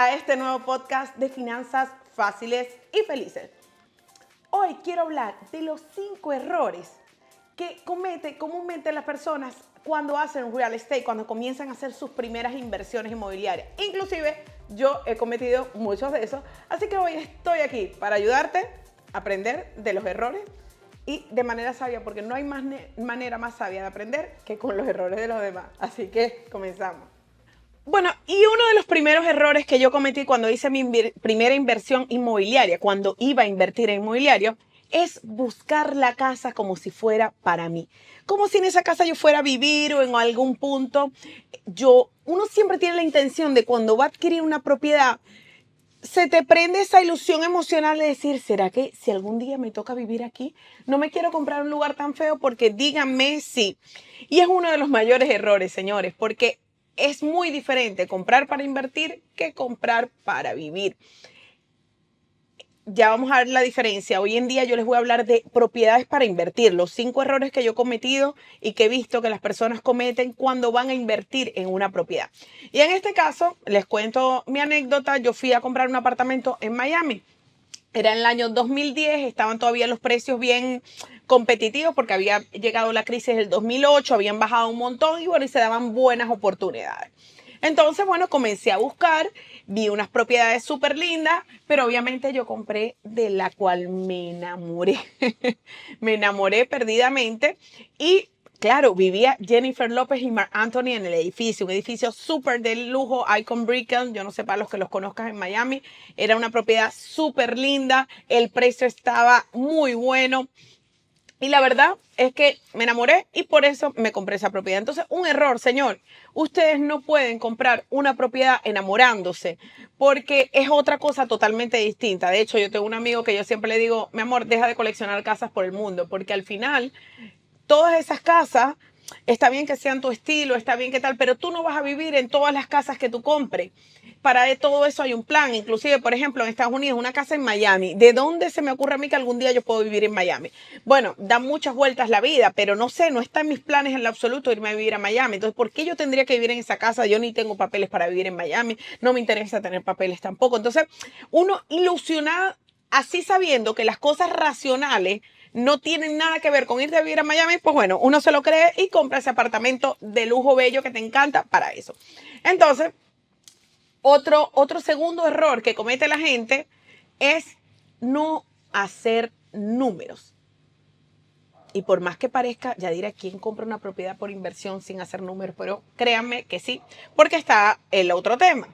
a este nuevo podcast de finanzas fáciles y felices. Hoy quiero hablar de los 5 errores que cometen comúnmente las personas cuando hacen real estate, cuando comienzan a hacer sus primeras inversiones inmobiliarias. Inclusive yo he cometido muchos de esos, así que hoy estoy aquí para ayudarte a aprender de los errores y de manera sabia, porque no hay manera más sabia de aprender que con los errores de los demás. Así que comenzamos. Bueno, y uno de los primeros errores que yo cometí cuando hice mi primera inversión inmobiliaria, cuando iba a invertir en inmobiliario, es buscar la casa como si fuera para mí. Como si en esa casa yo fuera a vivir o en algún punto. Uno siempre tiene la intención de cuando va a adquirir una propiedad, se te prende esa ilusión emocional de decir, ¿será que si algún día me toca vivir aquí, no me quiero comprar un lugar tan feo? Porque díganme si. Y es uno de los mayores errores, señores, porque es muy diferente comprar para invertir que comprar para vivir. Ya vamos a ver la diferencia. Hoy en día yo les voy a hablar de propiedades para invertir, los 5 errores que yo he cometido y que he visto que las personas cometen cuando van a invertir en una propiedad. Y en este caso, les cuento mi anécdota. Yo fui a comprar un apartamento en Miami. Era en el año 2010, estaban todavía los precios bien competitivos porque había llegado la crisis del 2008, habían bajado un montón y bueno, y se daban buenas oportunidades. Entonces, bueno, comencé a buscar, vi unas propiedades súper lindas, pero obviamente yo compré de la cual me enamoré. Me enamoré perdidamente y claro, vivía Jennifer López y Marc Anthony en el edificio, un edificio súper de lujo, Icon Brickell, yo no sé para los que los conozcas en Miami, era una propiedad súper linda, el precio estaba muy bueno. Y la verdad es que me enamoré y por eso me compré esa propiedad. Entonces, un error, señor. Ustedes no pueden comprar una propiedad enamorándose porque es otra cosa totalmente distinta. De hecho, yo tengo un amigo que yo siempre le digo, mi amor, deja de coleccionar casas por el mundo, porque al final todas esas casas, está bien que sean tu estilo, está bien que tal, pero tú no vas a vivir en todas las casas que tú compres. Para todo eso hay un plan. Inclusive, por ejemplo, en Estados Unidos, una casa en Miami. ¿De dónde se me ocurre a mí que algún día yo puedo vivir en Miami? Bueno, da muchas vueltas la vida, pero no sé, no está en mis planes en lo absoluto irme a vivir a Miami. Entonces, ¿por qué yo tendría que vivir en esa casa? Yo ni tengo papeles para vivir en Miami. No me interesa tener papeles tampoco. Entonces, uno ilusionado así sabiendo que las cosas racionales no tienen nada que ver con irte a vivir a Miami, pues bueno, uno se lo cree y compra ese apartamento de lujo bello que te encanta para eso. Entonces, otro segundo error que comete la gente es no hacer números. Y por más que parezca, ya diré quién compra una propiedad por inversión sin hacer números, pero créanme que sí, porque está el otro tema.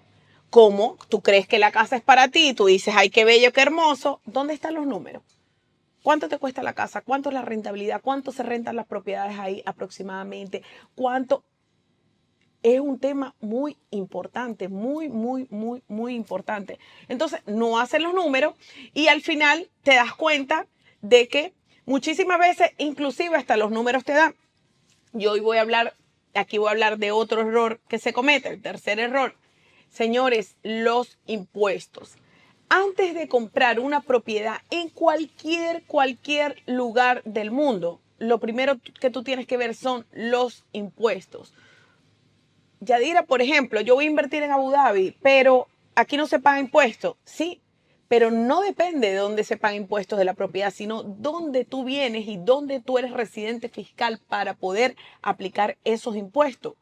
¿Cómo tú crees que la casa es para ti? Tú dices, ay, qué bello, qué hermoso. ¿Dónde están los números? ¿Cuánto te cuesta la casa? ¿Cuánto es la rentabilidad? ¿Cuánto se rentan las propiedades ahí aproximadamente? ¿Cuánto? Es un tema muy importante, muy importante. Entonces, no hacen los números y al final te das cuenta de que muchísimas veces, inclusive hasta los números te dan. Yo hoy aquí voy a hablar de otro error que se comete, el tercer error. Señores, los impuestos. Antes de comprar una propiedad en cualquier lugar del mundo, lo primero que tú tienes que ver son los impuestos. Yadira, por ejemplo, yo voy a invertir en Abu Dhabi, pero aquí no se paga impuestos. Sí, pero no depende de dónde se pagan impuestos de la propiedad, sino dónde tú vienes y dónde tú eres residente fiscal para poder aplicar esos impuestos.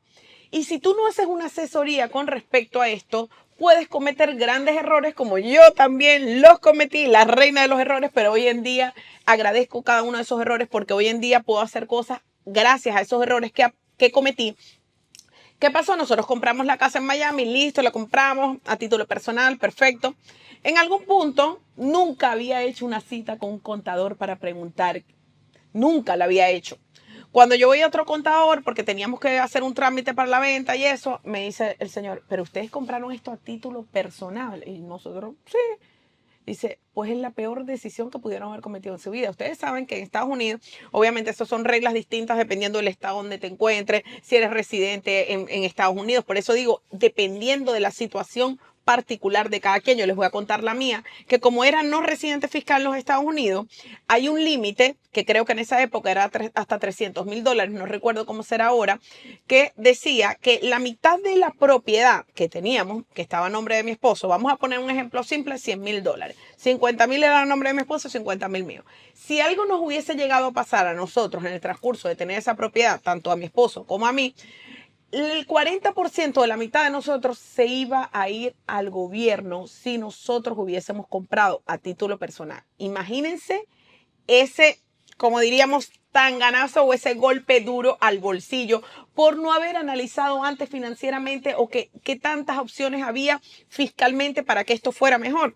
Y si tú no haces una asesoría con respecto a esto, puedes cometer grandes errores como yo también los cometí, la reina de los errores, pero hoy en día agradezco cada uno de esos errores porque hoy en día puedo hacer cosas gracias a esos errores que cometí. ¿Qué pasó? Nosotros compramos la casa en Miami, listo, la compramos a título personal, perfecto. En algún punto, nunca había hecho una cita con un contador para preguntar, nunca la había hecho. Cuando yo voy a otro contador, porque teníamos que hacer un trámite para la venta y eso, me dice el señor, pero ustedes compraron esto a título personal. Y nosotros, sí. Dice, pues es la peor decisión que pudieron haber cometido en su vida. Ustedes saben que en Estados Unidos, obviamente, eso son reglas distintas dependiendo del estado donde te encuentres, si eres residente en Estados Unidos. Por eso digo, dependiendo de la situación, particular de cada quien. Yo les voy a contar la mía, que como era no residente fiscal en los Estados Unidos, hay un límite, que creo que en esa época era hasta $300,000, no recuerdo cómo será ahora, que decía que la mitad de la propiedad que teníamos, que estaba a nombre de mi esposo, vamos a poner un ejemplo simple, $100,000. 50,000 era a nombre de mi esposo, 50,000 mío. Si algo nos hubiese llegado a pasar a nosotros en el transcurso de tener esa propiedad, tanto a mi esposo como a mí, el 40% de la mitad de nosotros se iba a ir al gobierno si nosotros hubiésemos comprado a título personal. Imagínense ese, como diríamos, tanganazo o ese golpe duro al bolsillo por no haber analizado antes financieramente o qué tantas opciones había fiscalmente para que esto fuera mejor.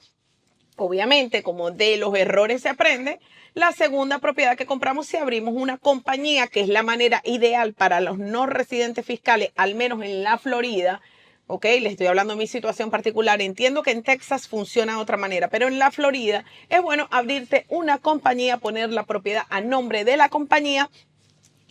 Obviamente, como de los errores se aprende, la segunda propiedad que compramos si abrimos una compañía, que es la manera ideal para los no residentes fiscales, al menos en la Florida. Ok, les estoy hablando de mi situación particular. Entiendo que en Texas funciona de otra manera, pero en la Florida es bueno abrirte una compañía, poner la propiedad a nombre de la compañía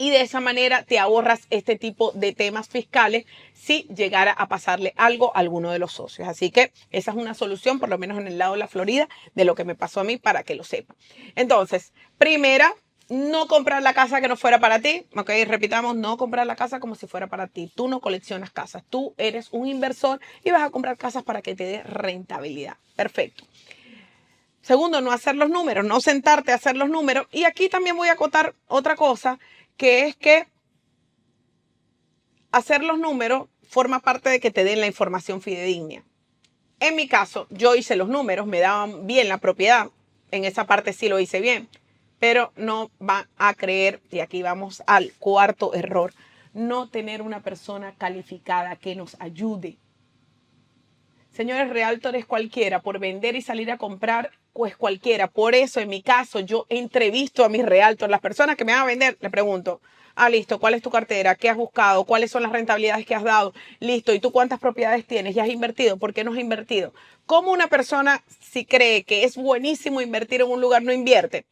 y de esa manera te ahorras este tipo de temas fiscales si llegara a pasarle algo a alguno de los socios. Así que esa es una solución, por lo menos en el lado de la Florida, de lo que me pasó a mí para que lo sepan. Entonces, primera, no comprar la casa que no fuera para ti. Ok, repitamos, no comprar la casa como si fuera para ti. Tú no coleccionas casas, tú eres un inversor y vas a comprar casas para que te dé rentabilidad. Perfecto. Segundo, no hacer los números, no sentarte a hacer los números. Y aquí también voy a acotar otra cosa, que es que hacer los números forma parte de que te den la información fidedigna. En mi caso, yo hice los números, me daban bien la propiedad. En esa parte sí lo hice bien. Pero no van a creer, y aquí vamos al cuarto error, no tener una persona calificada que nos ayude. Señores, realtor es cualquiera, por vender y salir a comprar, pues cualquiera. Por eso, en mi caso, yo entrevisto a mis realtors, las personas que me van a vender, le pregunto, listo, ¿cuál es tu cartera? ¿Qué has buscado? ¿Cuáles son las rentabilidades que has dado? Listo, ¿y tú cuántas propiedades tienes? ¿Ya has invertido? ¿Por qué no has invertido? ¿Cómo una persona, si cree que es buenísimo invertir en un lugar, no invierte?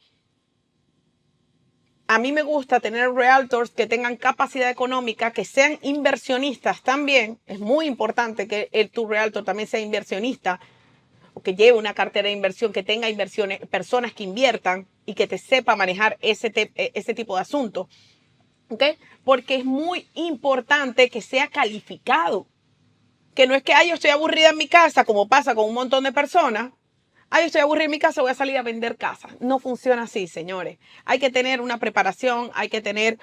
A mí me gusta tener realtors que tengan capacidad económica, que sean inversionistas también. Es muy importante que tu realtor también sea inversionista o que lleve una cartera de inversión, que tenga inversiones, personas que inviertan y que te sepa manejar ese tipo de asuntos. ¿Ok? Porque es muy importante que sea calificado. Que no es que yo estoy aburrida en mi casa, como pasa con un montón de personas. Yo estoy aburrida en mi casa, voy a salir a vender casas. No funciona así, señores. Hay que tener una preparación, hay que tener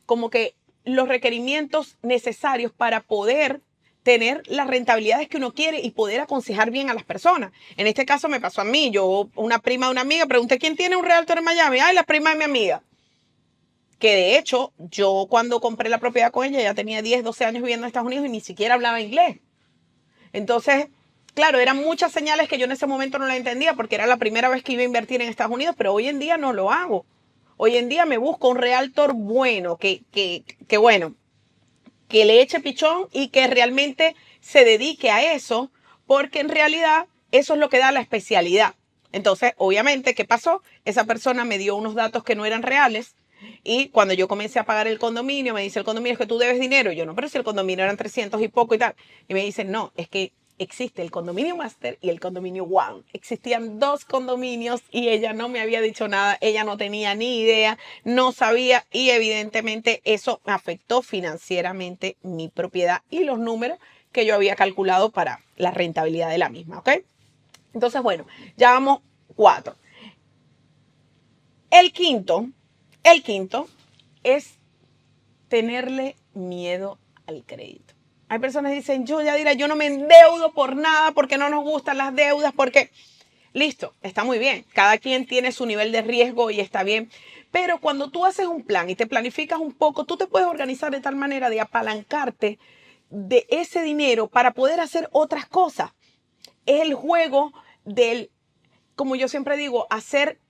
como que los requerimientos necesarios para poder tener las rentabilidades que uno quiere y poder aconsejar bien a las personas. En este caso me pasó a mí. Yo, una prima de una amiga, pregunté quién tiene un realtor en Miami. La prima de mi amiga. Que de hecho, yo cuando compré la propiedad con ella, ya tenía 10, 12 años viviendo en Estados Unidos y ni siquiera hablaba inglés. Entonces, claro, eran muchas señales que yo en ese momento no la entendía porque era la primera vez que iba a invertir en Estados Unidos, pero hoy en día no lo hago. Hoy en día me busco un realtor bueno, que bueno, que le eche pichón y que realmente se dedique a eso, porque en realidad eso es lo que da la especialidad. Entonces, obviamente, ¿qué pasó? Esa persona me dio unos datos que no eran reales. Y cuando yo comencé a pagar el condominio, me dice el condominio, es que tú debes dinero. Y yo, no, pero si el condominio eran 300 y poco y tal. Y me dicen, no, es que existe el condominio Master y el condominio One. Existían dos condominios y ella no me había dicho nada. Ella no tenía ni idea, no sabía y evidentemente eso me afectó financieramente mi propiedad y los números que yo había calculado para la rentabilidad de la misma, ¿ok? Entonces, bueno, ya vamos 4. El quinto es tenerle miedo al crédito. Hay personas que dicen, yo no me endeudo por nada, porque no nos gustan las deudas, porque... Listo, está muy bien. Cada quien tiene su nivel de riesgo y está bien. Pero cuando tú haces un plan y te planificas un poco, tú te puedes organizar de tal manera de apalancarte de ese dinero para poder hacer otras cosas. Es el juego del, como yo siempre digo,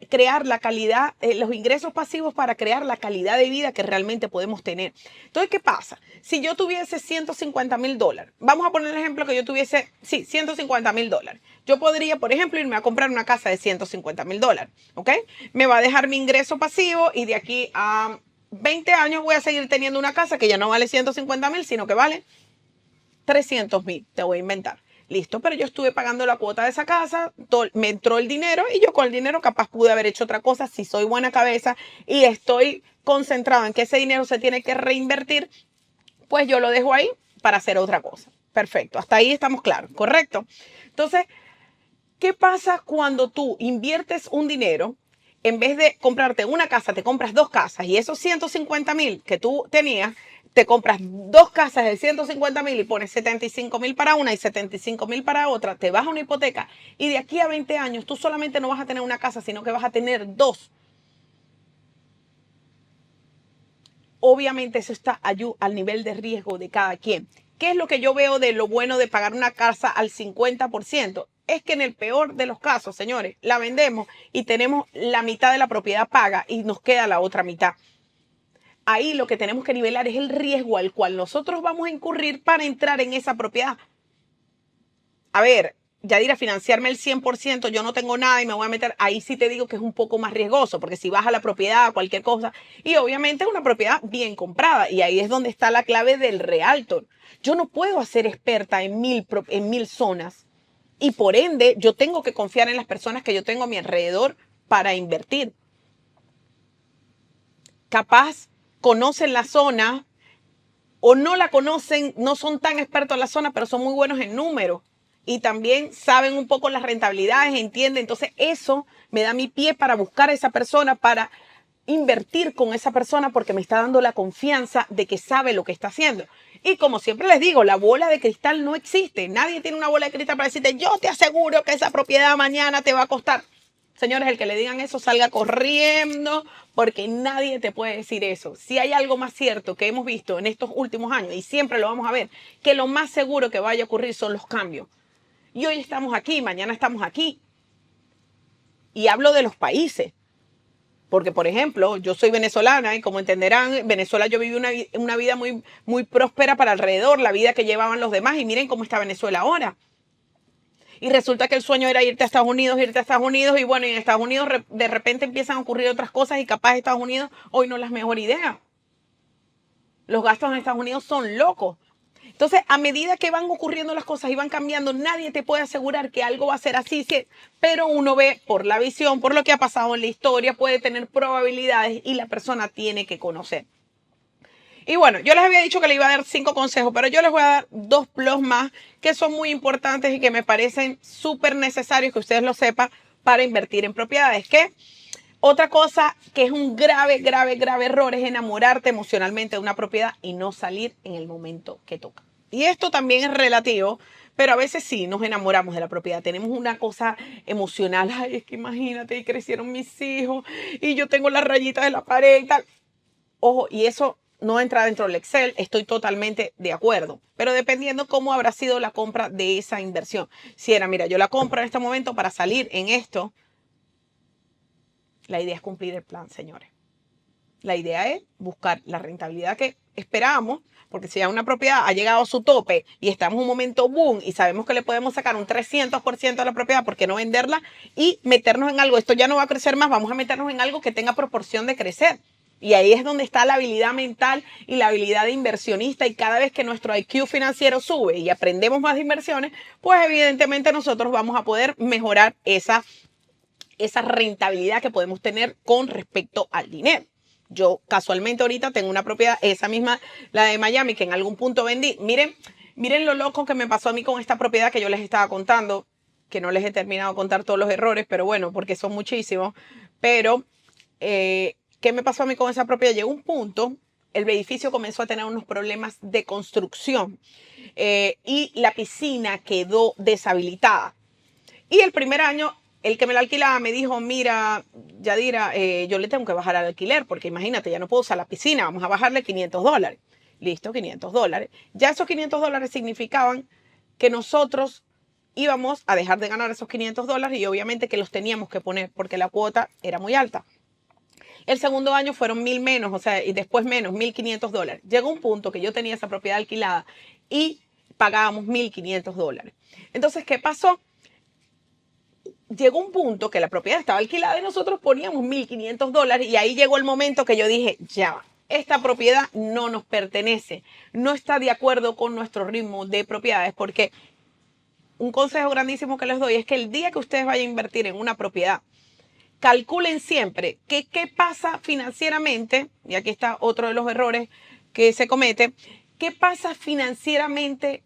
crear la calidad, los ingresos pasivos para crear la calidad de vida que realmente podemos tener. Entonces, ¿qué pasa? Si yo tuviese $150,000, vamos a poner el ejemplo que yo tuviese, sí, $150,000. Yo podría, por ejemplo, irme a comprar una casa de $150,000, ¿ok? Me va a dejar mi ingreso pasivo y de aquí a 20 años voy a seguir teniendo una casa que ya no vale 150,000, sino que vale 300.000, te voy a inventar. Listo, pero yo estuve pagando la cuota de esa casa, me entró el dinero y yo con el dinero capaz pude haber hecho otra cosa si soy buena cabeza y estoy concentrado en que ese dinero se tiene que reinvertir, pues yo lo dejo ahí para hacer otra cosa. Perfecto, hasta ahí estamos claros, ¿correcto? Entonces, ¿qué pasa cuando tú inviertes un dinero? En vez de comprarte una casa, te compras dos casas y esos 150.000 que tú tenías, te compras dos casas de 150.000 y pones 75.000 para una y 75.000 para otra, te vas a una hipoteca y de aquí a 20 años tú solamente no vas a tener una casa, sino que vas a tener dos. Obviamente eso está al nivel de riesgo de cada quien. ¿Qué es lo que yo veo de lo bueno de pagar una casa al 50%? Es que en el peor de los casos, señores, la vendemos y tenemos la mitad de la propiedad paga y nos queda la otra mitad. Ahí lo que tenemos que nivelar es el riesgo al cual nosotros vamos a incurrir para entrar en esa propiedad. A ver, Yadira, financiarme el 100%, yo no tengo nada y me voy a meter, ahí sí te digo que es un poco más riesgoso, porque si vas a la propiedad, cualquier cosa, y obviamente es una propiedad bien comprada, y ahí es donde está la clave del realtor. Yo no puedo ser experta en mil zonas, y por ende yo tengo que confiar en las personas que yo tengo a mi alrededor para invertir. Capaz conocen la zona o no la conocen, no son tan expertos en la zona, pero son muy buenos en números y también saben un poco las rentabilidades, entienden. Entonces eso me da mi pie para buscar a esa persona, para invertir con esa persona porque me está dando la confianza de que sabe lo que está haciendo. Y como siempre les digo, la bola de cristal no existe. Nadie tiene una bola de cristal para decirte, yo te aseguro que esa propiedad mañana te va a costar. Señores, el que le digan eso salga corriendo porque nadie te puede decir eso. Si hay algo más cierto que hemos visto en estos últimos años y siempre lo vamos a ver, que lo más seguro que vaya a ocurrir son los cambios. Y hoy estamos aquí, mañana estamos aquí. Y hablo de los países. Porque, por ejemplo, yo soy venezolana y como entenderán, en Venezuela yo viví una vida muy, muy próspera para alrededor, la vida que llevaban los demás. Y miren cómo está Venezuela ahora. Y resulta que el sueño era irte a Estados Unidos y bueno, y en Estados Unidos de repente empiezan a ocurrir otras cosas y capaz Estados Unidos hoy no es la mejor idea. Los gastos en Estados Unidos son locos. Entonces, a medida que van ocurriendo las cosas y van cambiando, nadie te puede asegurar que algo va a ser así, sí, pero uno ve por la visión, por lo que ha pasado en la historia, puede tener probabilidades y la persona tiene que conocer. Y bueno, yo les había dicho que le iba a dar 5 consejos, pero yo les voy a dar 2 plus más que son muy importantes y que me parecen súper necesarios que ustedes lo sepan para invertir en propiedades. Que otra cosa que es un grave error es enamorarte emocionalmente de una propiedad y no salir en el momento que toca. Y esto también es relativo, pero a veces sí nos enamoramos de la propiedad. Tenemos una cosa emocional. Ay, es que imagínate, y crecieron mis hijos y yo tengo las rayitas de la pared y tal. Ojo, y eso no entra dentro del Excel, estoy totalmente de acuerdo, pero dependiendo cómo habrá sido la compra de esa inversión. Si era, mira, yo la compro en este momento para salir en esto, la idea es cumplir el plan, señores. La idea es buscar la rentabilidad que esperamos, porque si ya una propiedad ha llegado a su tope y estamos en un momento boom y sabemos que le podemos sacar un 300% de la propiedad, ¿por qué no venderla y meternos en algo? Esto ya no va a crecer más, vamos a meternos en algo que tenga proporción de crecer. Y ahí es donde está la habilidad mental y la habilidad de inversionista. Y cada vez que nuestro IQ financiero sube y aprendemos más de inversiones, pues evidentemente nosotros vamos a poder mejorar esa rentabilidad que podemos tener con respecto al dinero. Yo casualmente ahorita tengo una propiedad, esa misma, la de Miami, que en algún punto vendí. Miren lo loco que me pasó a mí con esta propiedad que yo les estaba contando, que no les he terminado de contar todos los errores, pero bueno, porque son muchísimos. Pero ¿qué me pasó a mí con esa propiedad? Llegó un punto, el edificio comenzó a tener unos problemas de construcción y la piscina quedó deshabilitada. Y el primer año, el que me la alquilaba me dijo, mira, Yadira, yo le tengo que bajar al alquiler porque imagínate, ya no puedo usar la piscina, vamos a bajarle $500. Listo, $500. Ya esos $500 significaban que nosotros íbamos a dejar de ganar esos $500 y obviamente que los teníamos que poner porque la cuota era muy alta. El segundo año fueron 1.000 menos, o sea, y después menos, $1.500. Llegó un punto que yo tenía esa propiedad alquilada y pagábamos $1.500. Entonces, ¿qué pasó? Llegó un punto que la propiedad estaba alquilada y nosotros poníamos $1.500 y ahí llegó el momento que yo dije, ya va. esta propiedad no nos pertenece, no está de acuerdo con nuestro ritmo de propiedades, porque un consejo grandísimo que les doy es que el día que ustedes vayan a invertir en una propiedad, calculen siempre qué pasa financieramente, y aquí está otro de los errores que se comete, qué pasa financieramente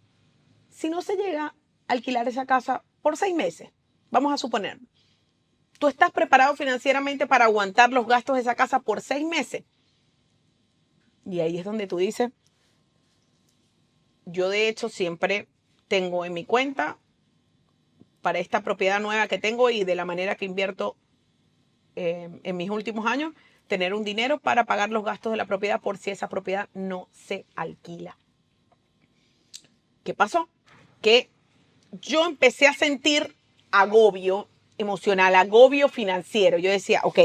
si no se llega a alquilar esa casa por 6 meses. Vamos a suponer, ¿tú estás preparado financieramente para aguantar los gastos de esa casa por 6 meses? Y ahí es donde tú dices, yo de hecho siempre tengo en mi cuenta para esta propiedad nueva que tengo y de la manera que invierto en mis últimos años, tener un dinero para pagar los gastos de la propiedad por si esa propiedad no se alquila. ¿Qué pasó? Que yo empecé a sentir agobio emocional, agobio financiero. Yo decía, ok,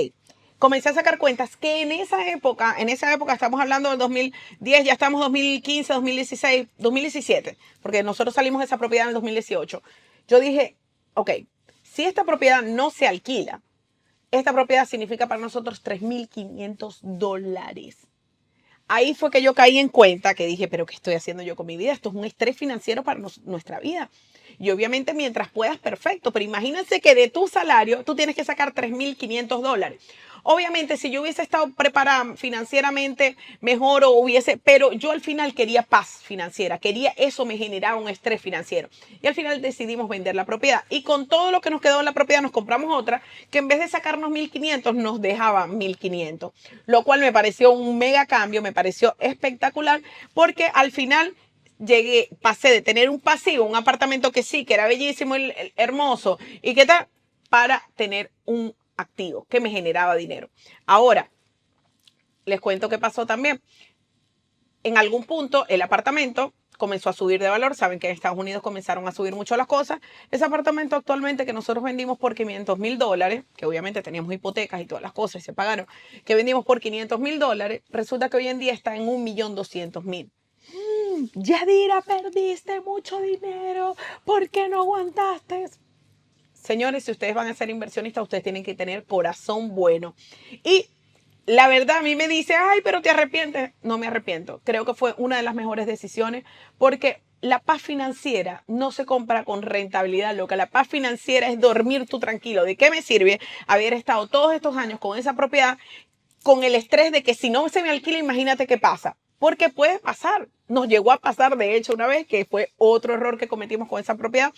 comencé a sacar cuentas que en esa época estamos hablando del 2010, ya estamos 2015, 2016, 2017, porque nosotros salimos de esa propiedad en el 2018. Yo dije, ok, si esta propiedad no se alquila, esta propiedad significa para nosotros $3,500. Ahí fue que yo caí en cuenta que dije, pero ¿qué estoy haciendo yo con mi vida? Esto es un estrés financiero para nuestra vida. Y obviamente mientras puedas, perfecto, pero imagínense que de tu salario tú tienes que sacar $3,500. Obviamente si yo hubiese estado preparada financieramente mejor pero yo al final quería paz financiera, eso me generaba un estrés financiero. Y al final decidimos vender la propiedad. Y con todo lo que nos quedó en la propiedad nos compramos otra que en vez de sacarnos 1,500 nos dejaba 1,500. Lo cual me pareció un mega cambio, me pareció espectacular porque al final pasé de tener un pasivo, un apartamento que sí, que era bellísimo, hermoso y qué tal, para tener un activo que me generaba dinero. Ahora, les cuento qué pasó también. En algún punto el apartamento comenzó a subir de valor. Saben que en Estados Unidos comenzaron a subir mucho las cosas. Ese apartamento actualmente que nosotros vendimos por $500,000, que obviamente teníamos hipotecas y todas las cosas y se pagaron, que vendimos por $500,000, resulta que hoy en día está en 1,200,000. Yadira, perdiste mucho dinero. ¿Por qué no aguantaste? Señores, si ustedes van a ser inversionistas, ustedes tienen que tener corazón bueno. Y la verdad, a mí me dice, ay, pero te arrepientes. No me arrepiento. Creo que fue una de las mejores decisiones porque la paz financiera no se compra con rentabilidad. Lo que la paz financiera es dormir tú tranquilo. ¿De qué me sirve haber estado todos estos años con esa propiedad con el estrés de que si no se me alquila, imagínate qué pasa? Porque puede pasar. Nos llegó a pasar, de hecho, una vez, que fue otro error que cometimos con esa propiedad,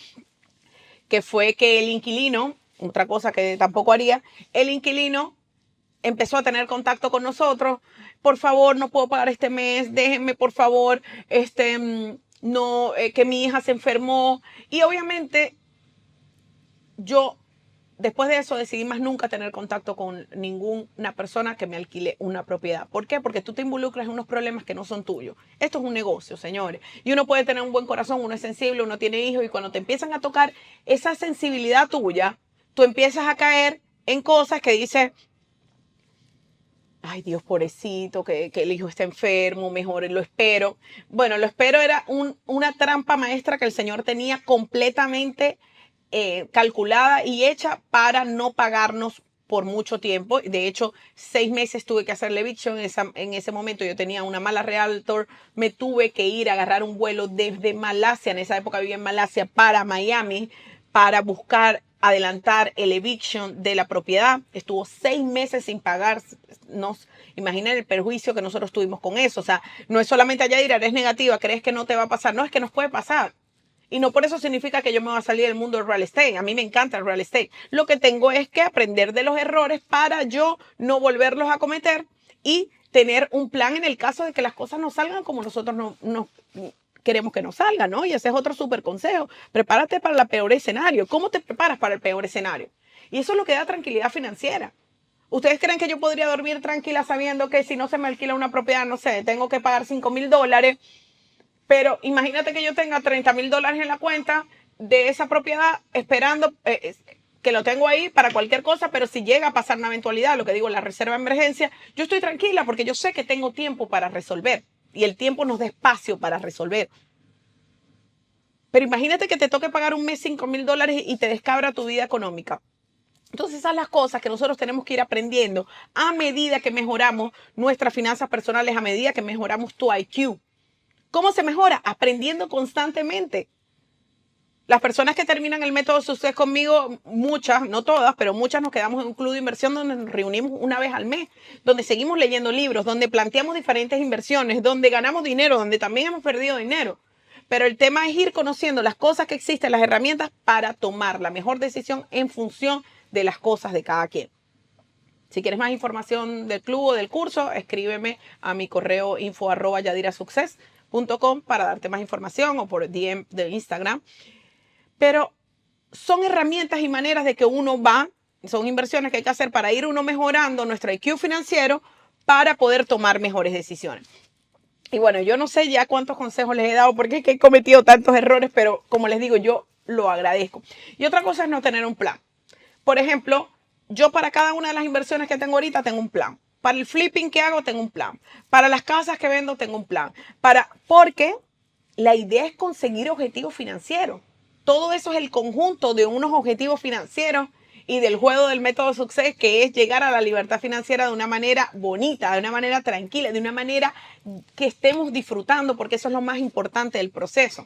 que fue que el inquilino, otra cosa que tampoco haría, el inquilino empezó a tener contacto con nosotros. Por favor, no puedo pagar este mes, déjenme por favor, no, que mi hija se enfermó. Y obviamente yo después de eso decidí más nunca tener contacto con ninguna persona que me alquile una propiedad. ¿Por qué? Porque tú te involucras en unos problemas que no son tuyos. Esto es un negocio, señores. Y uno puede tener un buen corazón, uno es sensible, uno tiene hijos y cuando te empiezan a tocar esa sensibilidad tuya, tú empiezas a caer en cosas que dices, ay Dios, pobrecito, que el hijo está enfermo, mejor lo espero. Bueno, lo espero era una trampa maestra que el Señor tenía completamente calculada y hecha para no pagarnos por mucho tiempo. De hecho, 6 meses tuve que hacer la eviction. En ese momento yo tenía una mala realtor. Me tuve que ir a agarrar un vuelo desde Malasia. En esa época vivía en Malasia para Miami para buscar adelantar el eviction de la propiedad. Estuvo 6 meses sin pagar. Imaginen el perjuicio que nosotros tuvimos con eso. O sea, no es solamente allá ir, eres negativa, crees que no te va a pasar. No, es que nos puede pasar. Y no por eso significa que yo me voy a salir del mundo del real estate. A mí me encanta el real estate. Lo que tengo es que aprender de los errores para yo no volverlos a cometer y tener un plan en el caso de que las cosas no salgan como nosotros no queremos que nos salgan, ¿no? Y ese es otro súper consejo. Prepárate para el peor escenario. ¿Cómo te preparas para el peor escenario? Y eso es lo que da tranquilidad financiera. ¿Ustedes creen que yo podría dormir tranquila sabiendo que si no se me alquila una propiedad, no sé, tengo que pagar $5,000? Pero imagínate que yo tenga $30,000 en la cuenta de esa propiedad esperando que lo tengo ahí para cualquier cosa, pero si llega a pasar una eventualidad, lo que digo, la reserva de emergencia, yo estoy tranquila porque yo sé que tengo tiempo para resolver y el tiempo nos da espacio para resolver. Pero imagínate que te toque pagar un mes $5,000 y te descabra tu vida económica. Entonces, esas son las cosas que nosotros tenemos que ir aprendiendo a medida que mejoramos nuestras finanzas personales, a medida que mejoramos tu IQ. ¿Cómo se mejora? Aprendiendo constantemente. Las personas que terminan el método Success conmigo, muchas, no todas, pero muchas nos quedamos en un club de inversión donde nos reunimos una vez al mes, donde seguimos leyendo libros, donde planteamos diferentes inversiones, donde ganamos dinero, donde también hemos perdido dinero. Pero el tema es ir conociendo las cosas que existen, las herramientas para tomar la mejor decisión en función de las cosas de cada quien. Si quieres más información del club o del curso, escríbeme a mi correo info@yadirasuccess.com para darte más información o por DM de Instagram. Pero son herramientas y maneras de que uno va, son inversiones que hay que hacer para ir uno mejorando nuestro IQ financiero para poder tomar mejores decisiones. Y bueno, yo no sé ya cuántos consejos les he dado porque es que he cometido tantos errores, pero como les digo, yo lo agradezco. Y otra cosa es no tener un plan. Por ejemplo, yo para cada una de las inversiones que tengo ahorita tengo un plan. Para el flipping que hago tengo un plan. Para las casas que vendo tengo un plan. Porque la idea es conseguir objetivos financieros. Todo eso es el conjunto de unos objetivos financieros y del juego del método Success, que es llegar a la libertad financiera de una manera bonita, de una manera tranquila, de una manera que estemos disfrutando, porque eso es lo más importante del proceso.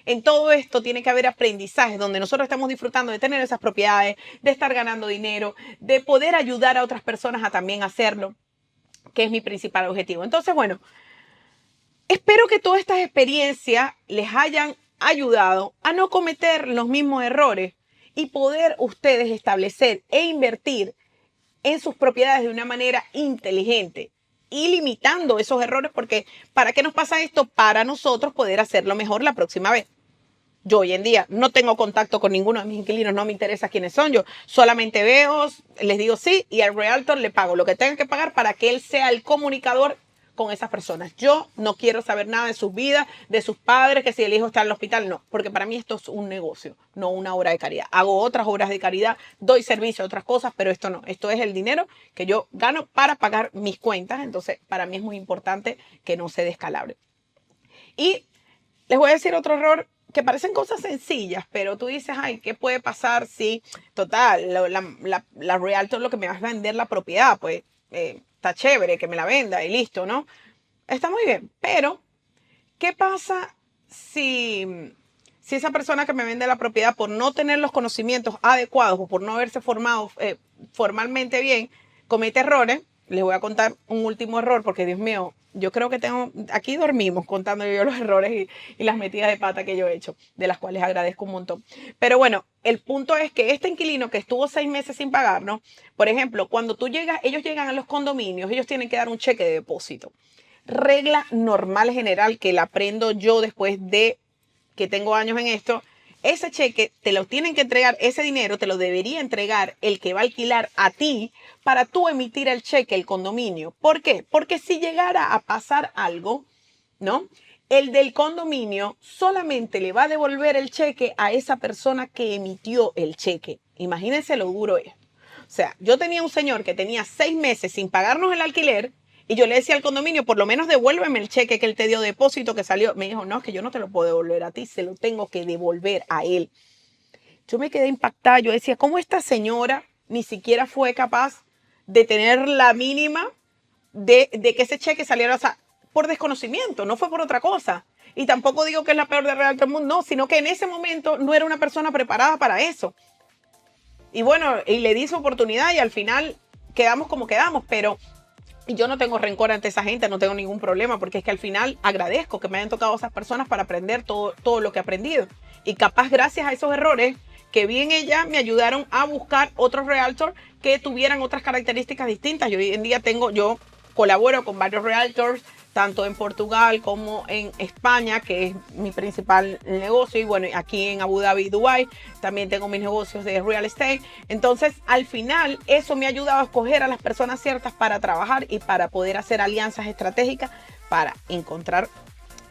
En todo esto tiene que haber aprendizaje donde nosotros estamos disfrutando de tener esas propiedades, de estar ganando dinero, de poder ayudar a otras personas a también hacerlo, que es mi principal objetivo. Entonces, bueno, espero que todas estas experiencias les hayan ayudado a no cometer los mismos errores y poder ustedes establecer e invertir en sus propiedades de una manera inteligente y limitando esos errores, porque ¿para qué nos pasa esto? Para nosotros poder hacerlo mejor la próxima vez. Yo hoy en día no tengo contacto con ninguno de mis inquilinos, no me interesa quiénes son, yo solamente veo, les digo sí y al realtor le pago lo que tenga que pagar para que él sea el comunicador con esas personas. Yo no quiero saber nada de sus vidas, de sus padres, que si el hijo está en el hospital, no, porque para mí esto es un negocio, no una obra de caridad. Hago otras obras de caridad, doy servicio a otras cosas, pero esto no, esto es el dinero que yo gano para pagar mis cuentas, entonces para mí es muy importante que no se descalabre. Y les voy a decir otro error que parecen cosas sencillas, pero tú dices, ay, ¿qué puede pasar si, total, la realtor lo que me va a vender la propiedad? Pues está chévere que me la venda y listo, ¿no? Está muy bien, pero ¿qué pasa si esa persona que me vende la propiedad por no tener los conocimientos adecuados o por no haberse formado formalmente bien, comete errores? Les voy a contar un último error porque, Dios mío, yo creo que aquí dormimos contando yo los errores y las metidas de pata que yo he hecho, de las cuales agradezco un montón. Pero bueno, el punto es que este inquilino que estuvo 6 meses sin pagar, ¿no? Por ejemplo, cuando ellos llegan a los condominios, ellos tienen que dar un cheque de depósito. Regla normal general que la aprendo yo después de que tengo años en esto, ese cheque te lo tienen que entregar, ese dinero te lo debería entregar el que va a alquilar a ti para tú emitir el cheque, el condominio. ¿Por qué? Porque si llegara a pasar algo, ¿no? El del condominio solamente le va a devolver el cheque a esa persona que emitió el cheque. Imagínense lo duro es. O sea, yo tenía un señor que tenía 6 meses sin pagarnos el alquiler y yo le decía al condominio, por lo menos devuélveme el cheque que él te dio depósito que salió. Me dijo, no, es que yo no te lo puedo devolver a ti, se lo tengo que devolver a él. Yo me quedé impactada. Yo decía, ¿cómo esta señora ni siquiera fue capaz de tener la mínima de que ese cheque saliera? O sea, por desconocimiento, no fue por otra cosa. Y tampoco digo que es la peor de Real del mundo, no, sino que en ese momento no era una persona preparada para eso. Y bueno, y le di su oportunidad y al final quedamos como quedamos, pero yo no tengo rencor ante esa gente, no tengo ningún problema, porque es que al final agradezco que me hayan tocado esas personas para aprender todo lo que he aprendido. Y capaz gracias a esos errores que vi en ella me ayudaron a buscar otros realtors que tuvieran otras características distintas. Yo hoy en día yo colaboro con varios realtors, tanto en Portugal como en España, que es mi principal negocio. Y bueno, aquí en Abu Dhabi y Dubái también tengo mis negocios de real estate. Entonces, al final, eso me ha ayudado a escoger a las personas ciertas para trabajar y para poder hacer alianzas estratégicas para encontrar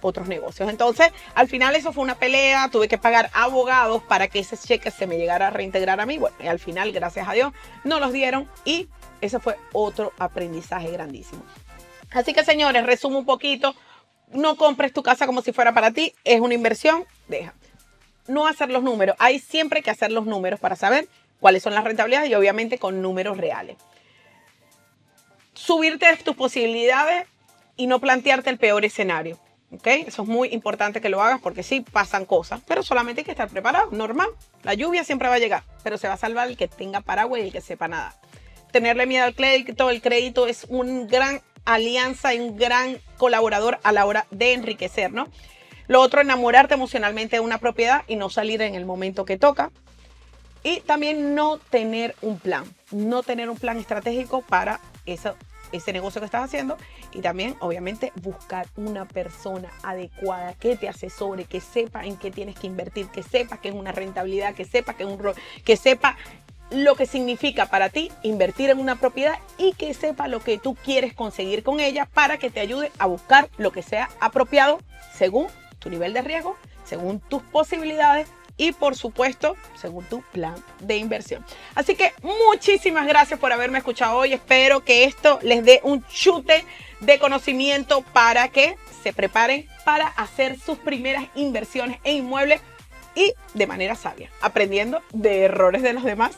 otros negocios. Entonces, al final eso fue una pelea, tuve que pagar abogados para que ese cheque se me llegara a reintegrar a mí. Bueno, y al final, gracias a Dios, no los dieron y ese fue otro aprendizaje grandísimo. Así que, señores, resumo un poquito. No compres tu casa como si fuera para ti. Es una inversión. Deja. No hacer los números. Hay siempre que hacer los números para saber cuáles son las rentabilidades y obviamente con números reales. Subirte de tus posibilidades y no plantearte el peor escenario. ¿Okay? Eso es muy importante que lo hagas porque sí pasan cosas, pero solamente hay que estar preparado, normal. La lluvia siempre va a llegar, pero se va a salvar el que tenga paraguas y el que sepa nada. Tenerle miedo al crédito, el crédito es un gran alianza y un gran colaborador a la hora de enriquecer, ¿no? Lo otro, enamorarte emocionalmente de una propiedad y no salir en el momento que toca. Y también no tener un plan estratégico para ese negocio que estás haciendo. Y también, obviamente, buscar una persona adecuada que te asesore, que sepa en qué tienes que invertir, que sepa qué es una rentabilidad, que sepa que sepa lo que significa para ti invertir en una propiedad y que sepa lo que tú quieres conseguir con ella para que te ayude a buscar lo que sea apropiado según tu nivel de riesgo, según tus posibilidades y por supuesto, según tu plan de inversión. Así que muchísimas gracias por haberme escuchado hoy. Espero que esto les dé un chute de conocimiento para que se preparen para hacer sus primeras inversiones en inmuebles y de manera sabia, aprendiendo de errores de los demás,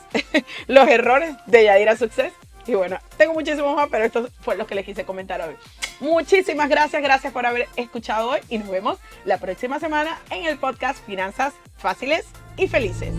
los errores de Yadira Success. Y bueno, tengo muchísimos más, pero esto fue lo que les quise comentar hoy. Muchísimas gracias por haber escuchado hoy y nos vemos la próxima semana en el podcast Finanzas Fáciles y Felices.